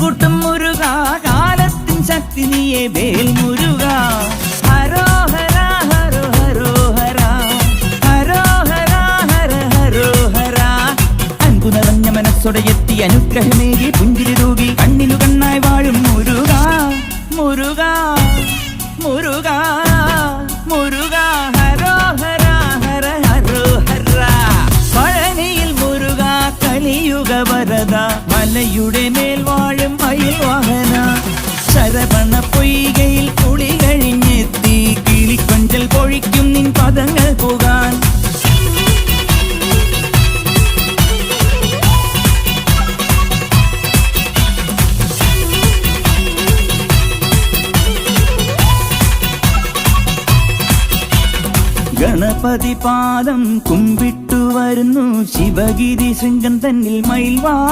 കൂട്ടും മുരുക കാലത്തിൻ ശക്തി നീയെ വേൽ മുരുക ഹരോഹര ഹരോ ഹരോഹര ഹരോഹര ഹര ഹരോഹര അൻപു നിറഞ്ഞ മനസ്സോടെ എത്തി അനുഗ്രഹമേകി പുഞ്ചിരി തൂകി കണ്ണിനു കണ്ണായി വാഴും മുരുക മുരുക മുരുക മുരുക ഹരോഹര ഹര ഹരോഹര പഴനിയിൽ മുരുക കലിയുഗ വരദ മലയുടെ മേൽ വാഴും മയിൽ വാഹന ശരവണ പൊയ്കയിൽ കുളി കഴിഞ്ഞെത്തി കിളിക്കൊഞ്ചൽ പൊഴിക്കും നിൻ പദങ്ങൾ പോകാൻ ഗണപതി പാദം കുമ്പിട്ടു വരുന്നു ശിവഗിരി ശൃംഗം തന്നിൽ മയിൽവാ